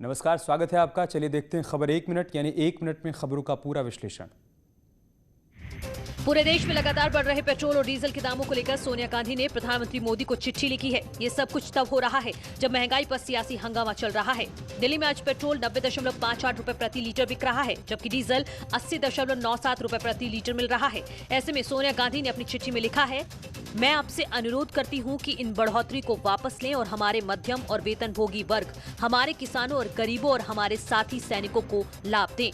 नमस्कार, स्वागत है आपका। चलिए देखते हैं खबर 1 मिनट यानी 1 मिनट में खबरों का पूरा विश्लेषण। पूरे देश में लगातार बढ़ रहे पेट्रोल और डीजल के दामों को लेकर सोनिया गांधी ने प्रधानमंत्री मोदी को चिट्ठी लिखी है। ये सब कुछ तब हो रहा है जब महंगाई पर सियासी हंगामा चल रहा है। दिल्ली में आज पेट्रोल 90.58 रुपए प्रति लीटर बिक रहा है, जबकि डीजल 80.97 रुपए प्रति लीटर मिल रहा है। ऐसे में सोनिया गांधी ने अपनी चिट्ठी में लिखा है, मैं आपसे अनुरोध करती हूं कि इन बढ़ोतरी को वापस लें और हमारे मध्यम और वेतनभोगी वर्ग, हमारे किसानों और गरीबों और हमारे साथी सैनिकों को लाभ दें।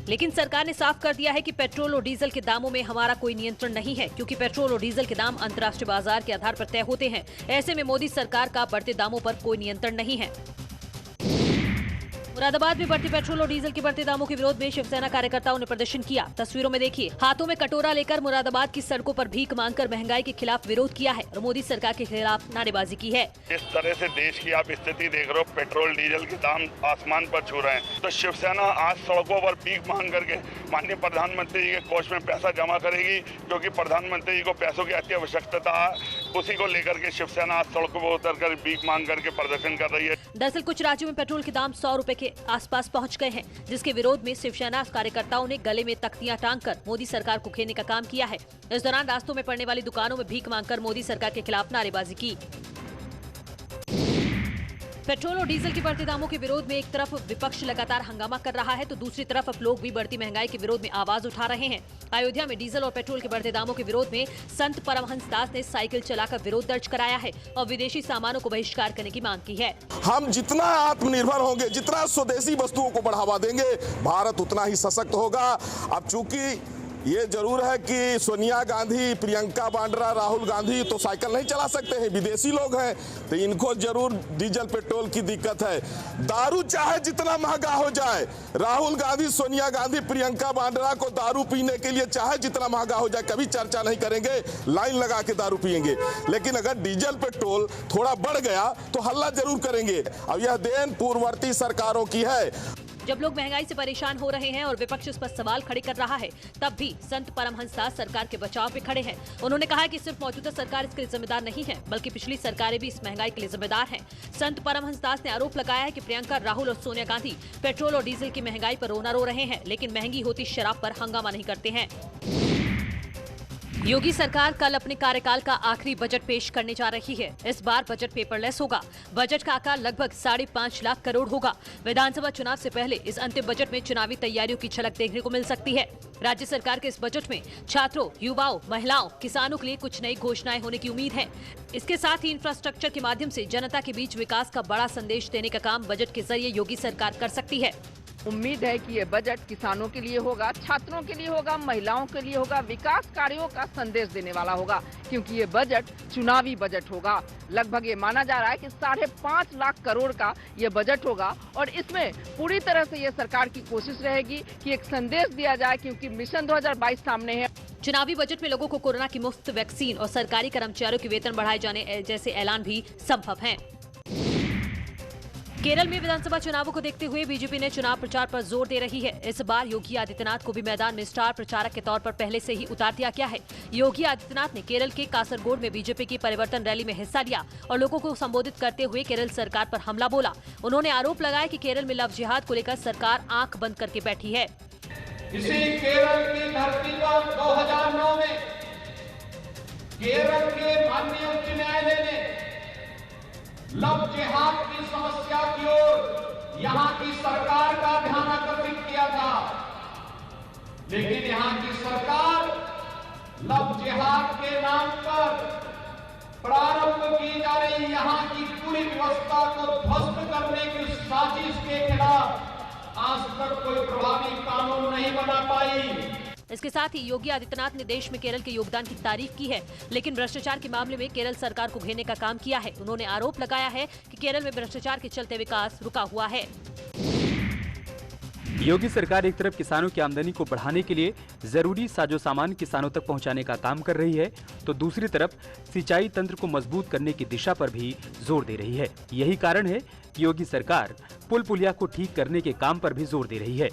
लेकिन सरकार ने साफ कर दिया है कि पेट्रोल और डीजल के दामों में हमारा कोई नियंत्रण नहीं है, क्योंकि पेट्रोल और डीजल के दाम अंतर्राष्ट्रीय बाजार के आधार पर तय होते हैं। ऐसे में मोदी सरकार का बढ़ते दामों पर कोई नियंत्रण नहीं है। मुरादाबाद में बढ़ते पेट्रोल और डीजल के बढ़ते दामों के विरोध में शिवसेना कार्यकर्ताओं ने प्रदर्शन किया। तस्वीरों में देखिए, हाथों में कटोरा लेकर मुरादाबाद की सड़कों पर भीख मांगकर महंगाई के खिलाफ विरोध किया है और मोदी सरकार के खिलाफ नारेबाजी की है। इस तरह से देश की आप स्थिति देख रहे हो, पेट्रोल डीजल के दाम आसमान पर छू रहे हैं, तो शिवसेना आज सड़कों पर भीख मांग करके माननीय प्रधानमंत्री जी के कोष में पैसा जमा करेगी, क्योंकि प्रधानमंत्री जी को पैसों की अति आवश्यकता है। उसी को लेकर के शिवसेना आज सड़कों पर उतर कर भीख मांग करके प्रदर्शन कर रही है। दरअसल कुछ राज्यों में पेट्रोल के दाम 100 रुपए के आसपास पहुंच गए हैं, जिसके विरोध में शिवसेना कार्यकर्ताओं ने गले में तख्तियां टांगकर मोदी सरकार को घेरने का काम किया है। इस दौरान रास्तों में पड़ने वाली दुकानों में भीख मांगकर मोदी सरकार के खिलाफ नारेबाजी की। पेट्रोल और डीजल के बढ़ते दामों के विरोध में एक तरफ विपक्ष लगातार हंगामा कर रहा है, तो दूसरी तरफ अब लोग भी बढ़ती महंगाई के विरोध में आवाज उठा रहे हैं। अयोध्या में डीजल और पेट्रोल के बढ़ते दामों के विरोध में संत परमहंस दास ने साइकिल चलाकर विरोध दर्ज कराया है और विदेशी सामानों को बहिष्कार करने की मांग की है। हम जितना आत्मनिर्भर होंगे, जितना स्वदेशी वस्तुओं को बढ़ावा देंगे, भारत उतना ही सशक्त होगा। अब चूंकि ये जरूर है कि सोनिया गांधी, प्रियंका वाड्रा, राहुल गांधी तो साइकिल नहीं चला सकते हैं, विदेशी लोग हैं, तो इनको जरूर डीजल पेट्रोल की दिक्कत है। दारू चाहे जितना महंगा हो जाए, राहुल गांधी, सोनिया गांधी, प्रियंका वाड्रा को दारू पीने के लिए चाहे जितना महंगा हो जाए कभी चर्चा नहीं करेंगे, लाइन लगा के दारू पिएंगे। लेकिन अगर डीजल पेट्रोल थोड़ा बढ़ गया तो हल्ला जरूर करेंगे। अब यह देन पूर्ववर्ती सरकारों की है। जब लोग महंगाई से परेशान हो रहे हैं और विपक्ष इस पर सवाल खड़े कर रहा है, तब भी संत परमहंस दास सरकार के बचाव पे खड़े हैं। उन्होंने कहा कि सिर्फ मौजूदा सरकार इसके लिए जिम्मेदार नहीं है, बल्कि पिछली सरकारें भी इस महंगाई के लिए जिम्मेदार हैं। संत परमहंस दास ने आरोप लगाया है कि प्रियंका, राहुल और सोनिया गांधी पेट्रोल और डीजल की महंगाई पर रोना रो रहे हैं, लेकिन महंगी होती शराब पर हंगामा नहीं करते हैं। योगी सरकार कल अपने कार्यकाल का आखिरी बजट पेश करने जा रही है। इस बार बजट पेपरलेस होगा। बजट का आकार लगभग 5.5 लाख करोड़ होगा। विधानसभा चुनाव से पहले इस अंतिम बजट में चुनावी तैयारियों की झलक देखने को मिल सकती है। राज्य सरकार के इस बजट में छात्रों, युवाओं, महिलाओं, किसानों के लिए कुछ नई घोषणाएं होने की उम्मीद है। इसके साथ ही इंफ्रास्ट्रक्चर के माध्यम से जनता के बीच विकास का बड़ा संदेश देने का काम बजट के जरिए योगी सरकार कर सकती है। उम्मीद है कि ये बजट किसानों के लिए होगा, छात्रों के लिए होगा, महिलाओं के लिए होगा, विकास कार्यों का संदेश देने वाला होगा, क्योंकि ये बजट चुनावी बजट होगा। लगभग ये माना जा रहा है कि 5.5 लाख करोड़ का ये बजट होगा और इसमें पूरी तरह से ये सरकार की कोशिश रहेगी कि एक संदेश दिया जाए, क्योंकि मिशन 2022 सामने है। चुनावी बजट में लोगों को कोरोना की मुफ्त वैक्सीन और सरकारी कर्मचारियों के वेतन बढ़ाए जाने जैसे ऐलान भी संभव हैं। केरल में विधानसभा चुनावों को देखते हुए बीजेपी ने चुनाव प्रचार पर जोर दे रही है। इस बार योगी आदित्यनाथ को भी मैदान में स्टार प्रचारक के तौर पर पहले से ही उतार दिया गया है। योगी आदित्यनाथ ने केरल के कासरगोड में बीजेपी की परिवर्तन रैली में हिस्सा लिया और लोगों को संबोधित करते हुए केरल सरकार पर हमला बोला। उन्होंने आरोप लगाया कि केरल में लव जिहाद को लेकर सरकार आंख बंद करके बैठी है। इसी केरल की धरती पर 2009 में केरल के माननीय उच्च न्यायालय ने लव जिहाद की समस्या की ओर यहां की सरकार का ध्यान आकर्षित किया था, लेकिन यहां की सरकार लव जिहाद के नाम पर प्रारंभ की जा रही यहां की पूरी व्यवस्था को ध्वस्त करने की साजिश के खिलाफ आज तक कोई प्रभावी कानून नहीं बना पाई। इसके साथ ही योगी आदित्यनाथ ने देश में केरल के योगदान की तारीफ की है, लेकिन भ्रष्टाचार के मामले में केरल सरकार को घेरने का काम किया है। उन्होंने आरोप लगाया है कि केरल में भ्रष्टाचार के चलते विकास रुका हुआ है। योगी सरकार एक तरफ किसानों की आमदनी को बढ़ाने के लिए जरूरी साजो सामान किसानों तक पहुंचाने का काम कर रही है, तो दूसरी तरफ सिंचाई तंत्र को मजबूत करने की दिशा पर भी जोर दे रही है। यही कारण है कि योगी सरकार पुल पुलिया को ठीक करने के काम पर भी जोर दे रही है।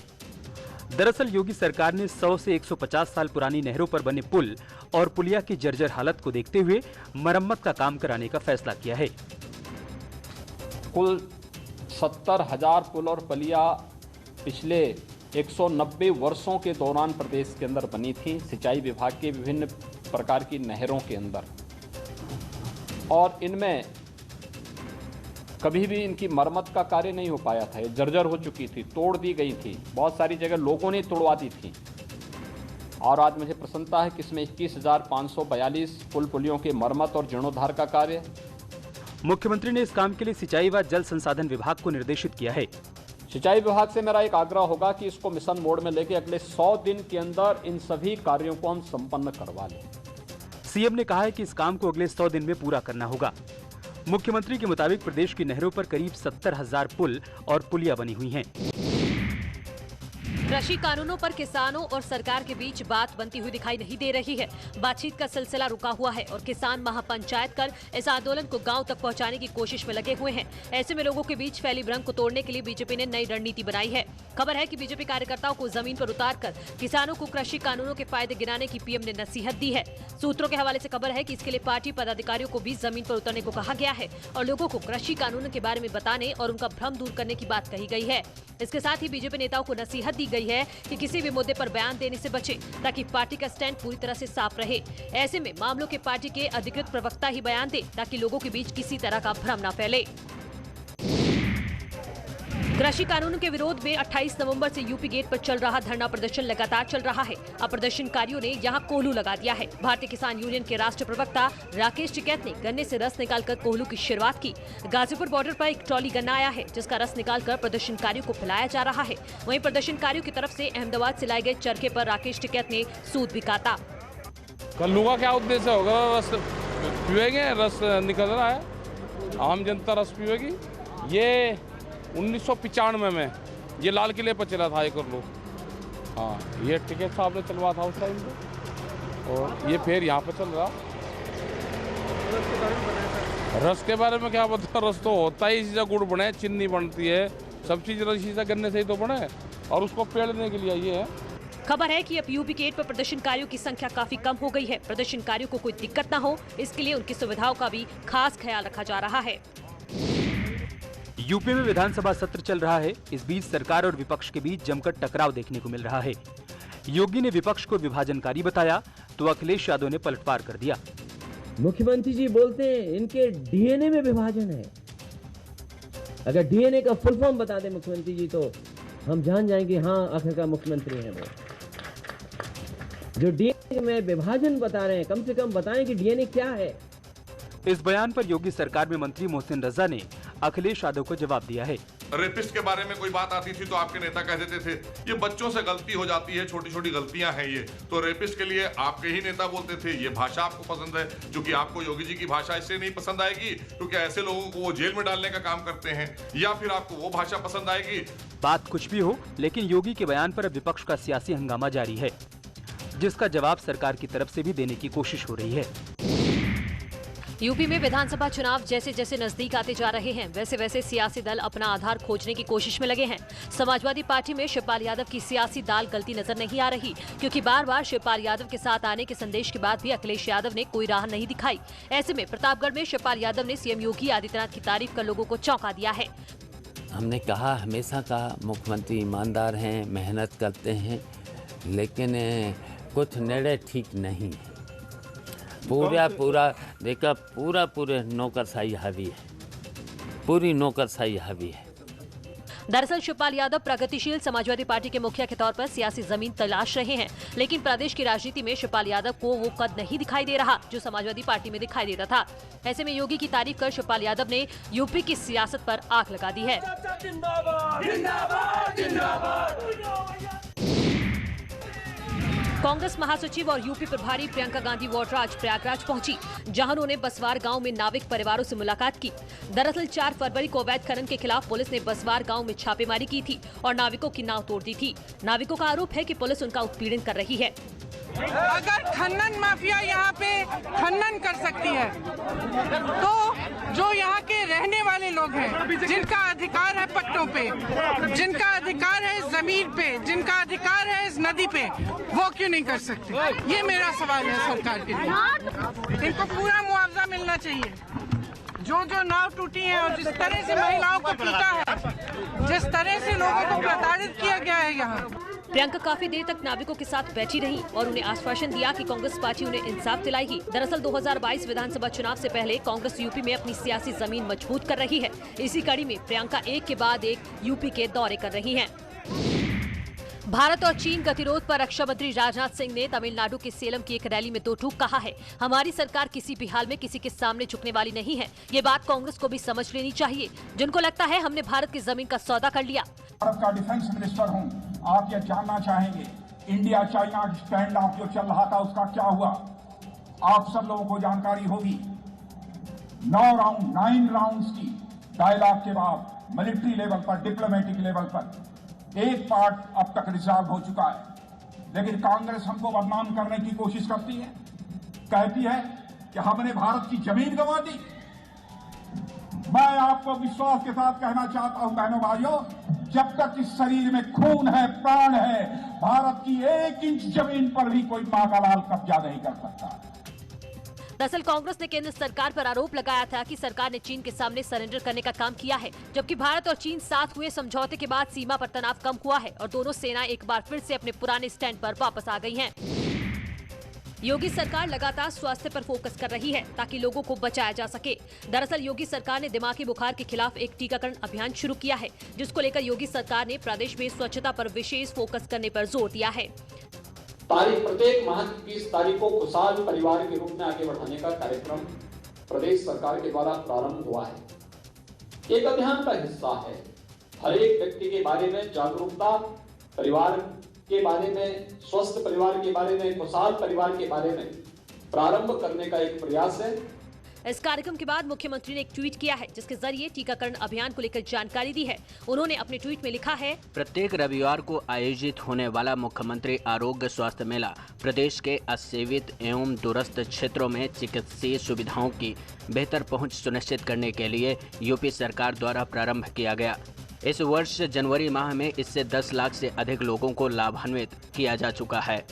दरअसल योगी सरकार ने 100 से 150 साल पुरानी नहरों पर बने पुल और पुलिया की जर्जर हालत को देखते हुए मरम्मत का काम कराने का फैसला किया है। कुल 70,000 पुल और पलिया पिछले 190 वर्षों के दौरान प्रदेश के अंदर बनी थी, सिंचाई विभाग के विभिन्न प्रकार की नहरों के अंदर, और इनमें कभी भी इनकी मरम्मत का कार्य नहीं हो पाया था। ये जर्जर हो चुकी थी, तोड़ दी गई थी, बहुत सारी जगह लोगों ने तोड़वा दी थी। और आज मुझे प्रसन्नता है कि इसमें 21,542 पुल पुलियों के मरम्मत और जीर्णोद्धार का कार्य। मुख्यमंत्री ने इस काम के लिए सिंचाई व जल संसाधन विभाग को निर्देशित किया है। सिंचाई विभाग से मेरा एक आग्रह होगा कि इसको मिशन मोड में लेके अगले 100 दिन के अंदर इन सभी कार्यों को हम संपन्न करवा लें। सीएम ने कहा है कि इस काम को अगले 100 दिन में पूरा करना होगा। मुख्यमंत्री के मुताबिक प्रदेश की नहरों पर करीब 70,000 पुल और पुलिया बनी हुई हैं। कृषि कानूनों पर किसानों और सरकार के बीच बात बनती हुई दिखाई नहीं दे रही है। बातचीत का सिलसिला रुका हुआ है और किसान महापंचायत कर इस आंदोलन को गांव तक पहुंचाने की कोशिश में लगे हुए हैं। ऐसे में लोगों के बीच फैली भ्रम को तोड़ने के लिए बीजेपी ने नई रणनीति बनाई है। खबर है कि बीजेपी कार्यकर्ताओं को जमीन पर उतारकर किसानों को कृषि कानूनों के फायदे गिनाने की पीएम ने नसीहत दी है। सूत्रों के हवाले से खबर है कि इसके लिए पार्टी पदाधिकारियों को भी जमीन पर उतरने को कहा गया है और लोगों को कृषि कानूनों के बारे में बताने और उनका भ्रम दूर करने की बात कही गई है। इसके साथ ही बीजेपी नेताओं को नसीहत दी गई है कि किसी भी मुद्दे पर बयान देने से बचे ताकि पार्टी का स्टैंड पूरी तरह से साफ रहे। ऐसे में मामलों के पार्टी के अधिकृत प्रवक्ता ही बयान दे ताकि लोगों के बीच किसी तरह का भ्रम न फैले। कृषि कानूनों के विरोध में 28 नवंबर से यूपी गेट पर चल रहा धरना प्रदर्शन लगातार चल रहा है। अब प्रदर्शनकारियों ने यहां कोल्हू लगा दिया है। भारतीय किसान यूनियन के राष्ट्रीय प्रवक्ता राकेश टिकैत ने गन्ने से रस निकालकर कोल्हू की शुरुआत की। गाजीपुर बॉर्डर पर एक ट्रॉली गन्ना आया है जिसका रस निकालकर प्रदर्शनकारियों को पिलाया जा रहा है। वहीं प्रदर्शनकारियों की तरफ से अहमदाबाद से लाए गए चरखे पर राकेश टिकैत ने सूद भी काटा। कल्लू का क्या उद्देश्य होगा? रस पिएंगे, रस निकल रहा है, आम जनता रस पिएगी। ये 1995 में ये लाल किले पर चला था, ये कर लो। हाँ, ये टिकैत साहब ने चलवा था उस टाइम पे, और ये फिर यहाँ पे चल रहा। रस के बारे में क्या बता, रस तो होता ही इसी से गुड़ बने, चीनी बनती है, सब चीज़ इसी से गन्ने से ही तो बने, और उसको पेड़ने के लिए ये है। खबर है कि अब यूपी गेट पर प्रदर्शनकारियों की संख्या काफी कम हो गई है। प्रदर्शनकारियों को कोई दिक्कत न हो, इसके लिए उनकी सुविधाओं का भी खास ख्याल रखा जा रहा है। यूपी में विधानसभा सत्र चल रहा है। इस बीच सरकार और विपक्ष के बीच जमकर टकराव देखने को मिल रहा है। योगी ने विपक्ष को विभाजनकारी बताया तो अखिलेश यादव ने पलटवार कर दिया। मुख्यमंत्री जी बोलते हैं इनके डीएनए में विभाजन है। अगर डीएनए का फुल फॉर्म बता दें मुख्यमंत्री जी तो हम जान जाएंगे हाँ आखिर का मुख्यमंत्री है वो। जो डीएनए में विभाजन बता रहे हैं, कम से कम बताएं कि डीएनए क्या है। इस बयान पर योगी सरकार में मंत्री मोहसिन रजा ने अखिलेश यादव को जवाब दिया है। रेपिस्ट के बारे में कोई बात आती थी तो आपके नेता कह देते थे ये बच्चों से गलती हो जाती है, छोटी छोटी गलतियां हैं ये, तो रेपिस्ट के लिए आपके ही नेता बोलते थे ये भाषा आपको पसंद है, क्योंकि आपको योगी जी की भाषा इससे नहीं पसंद आएगी क्योंकि ऐसे लोगों को वो जेल में डालने का काम करते हैं, या फिर आपको वो भाषा पसंद आएगी। बात कुछ भी हो, लेकिन योगी के बयान पर अब विपक्ष का सियासी हंगामा जारी है, जिसका जवाब सरकार की तरफ से भी देने की कोशिश हो रही है। यूपी में विधानसभा चुनाव जैसे जैसे नजदीक आते जा रहे हैं वैसे वैसे सियासी दल अपना आधार खोजने की कोशिश में लगे हैं। समाजवादी पार्टी में शिवपाल यादव की सियासी दाल गलती नजर नहीं आ रही, क्योंकि बार बार शिवपाल यादव के साथ आने के संदेश के बाद भी अखिलेश यादव ने कोई राह नहीं दिखाई। ऐसे में प्रतापगढ़ में शिवपाल यादव ने सीएम योगी आदित्यनाथ की तारीफ कर लोगों को चौंका दिया है। हमने कहा हमेशा का मुख्यमंत्री ईमानदार हैं, मेहनत करते हैं, लेकिन कुछ निर्णय ठीक नहीं है। पूरे नौकरशाही हावी है, पूरी नौकरशाही हावी है। दरअसल शिवपाल यादव प्रगतिशील समाजवादी पार्टी के मुखिया के तौर पर सियासी जमीन तलाश रहे हैं, लेकिन प्रदेश की राजनीति में शिवपाल यादव को वो कद नहीं दिखाई दे रहा जो समाजवादी पार्टी में दिखाई देता था। ऐसे में योगी की तारीफ कर शिवपाल यादव ने यूपी की सियासत पर आग लगा दी है। कांग्रेस महासचिव और यूपी प्रभारी प्रियंका गांधी वाड्रा आज प्रयागराज पहुंची, जहां उन्होंने बसवार गांव में नाविक परिवारों से मुलाकात की। दरअसल 4 फरवरी को अवैध खनन के खिलाफ पुलिस ने बसवार गांव में छापेमारी की थी और नाविकों की नाव तोड़ दी थी। नाविकों का आरोप है कि पुलिस उनका उत्पीड़न कर रही है। अगर खनन माफिया यहाँ पे खनन कर सकती है तो जो यहाँ के रहने वाले लोग हैं, जिनका अधिकार है पट्टों पे, जिनका अधिकार है जमीन पे, जिनका अधिकार है इस नदी पे, वो क्यों नहीं कर सकते? ये मेरा सवाल है सरकार के लिए। इनको पूरा मुआवजा मिलना चाहिए। जो जो नाव टूटी है और जिस तरह से महिलाओं को पीटा है, जिस तरह से लोगों को प्रताड़ित किया गया है यहाँ। प्रियंका काफी देर तक नाविकों के साथ बैठी रहीं और उन्हें आश्वासन दिया कि कांग्रेस पार्टी उन्हें इंसाफ दिलाएगी। दरअसल 2022 विधानसभा चुनाव से पहले कांग्रेस यूपी में अपनी सियासी जमीन मजबूत कर रही है। इसी कड़ी में प्रियंका एक के बाद एक यूपी के दौरे कर रही हैं। भारत और चीन गतिरोध पर रक्षा मंत्री राजनाथ सिंह ने तमिलनाडु के सेलम की एक रैली में दो टूक कहा है। हमारी सरकार किसी भी हाल में किसी के सामने झुकने वाली नहीं है। ये बात कांग्रेस को भी समझ लेनी चाहिए, जिनको लगता है हमने भारत की जमीन का सौदा कर लिया। भारत का डिफेंस मिनिस्टर हूं, आप ये जानना चाहेंगे इंडिया चाइना स्टैंड ऑफ जो चल रहा था उसका क्या हुआ? आप सब लोगों को जानकारी होगी। 9 राउंड्स की डायलॉग के बाद मिलिट्री लेवल पर, डिप्लोमेटिक लेवल पर एक पार्ट अब तक रिजॉल्व हो चुका है। लेकिन कांग्रेस हमको बदनाम करने की कोशिश करती है, कहती है कि हमने भारत की जमीन गंवा दी। मैं आपको विश्वास के साथ कहना चाहता हूं बहनों भाइयों, जब तक इस शरीर में खून है, प्राण है, भारत की 1 इंच जमीन पर भी कोई मागालाल कब्जा नहीं कर सकता। दरअसल कांग्रेस ने केंद्र सरकार पर आरोप लगाया था कि सरकार ने चीन के सामने सरेंडर करने का काम किया है, जबकि भारत और चीन साथ हुए समझौते के बाद सीमा पर तनाव कम हुआ है और दोनों सेनाएं एक बार फिर से अपने पुराने स्टैंड पर वापस आ गई हैं। योगी सरकार लगातार स्वास्थ्य पर फोकस कर रही है ताकि लोगों को बचाया जा सके। दरअसल योगी सरकार ने दिमागी बुखार के खिलाफ एक टीकाकरण अभियान शुरू किया है, जिसको लेकर योगी सरकार ने प्रदेश में स्वच्छता पर विशेष फोकस करने पर जोर दिया है। प्रत्येक माह की 30 तारीख को खुशहाल परिवार के रूप में आगे बढ़ाने का कार्यक्रम प्रदेश सरकार के द्वारा प्रारंभ हुआ है। एक अभियान का हिस्सा है। हर एक व्यक्ति के बारे में जागरूकता, परिवार के बारे में, स्वस्थ परिवार के बारे में, खुशहाल परिवार के बारे में प्रारंभ करने का एक प्रयास है। इस कार्यक्रम के बाद मुख्यमंत्री ने एक ट्वीट किया है, जिसके जरिए टीकाकरण अभियान को लेकर जानकारी दी है। उन्होंने अपने ट्वीट में लिखा है, प्रत्येक रविवार को आयोजित होने वाला मुख्यमंत्री आरोग्य स्वास्थ्य मेला प्रदेश के असेवित एवं दूरस्थ क्षेत्रों में चिकित्सीय सुविधाओं की बेहतर पहुंच सुनिश्चित करने के लिए यूपी सरकार द्वारा प्रारंभ किया गया। इस वर्ष जनवरी माह में इससे 10 लाख से अधिक लोगों को लाभान्वित किया जा चुका है।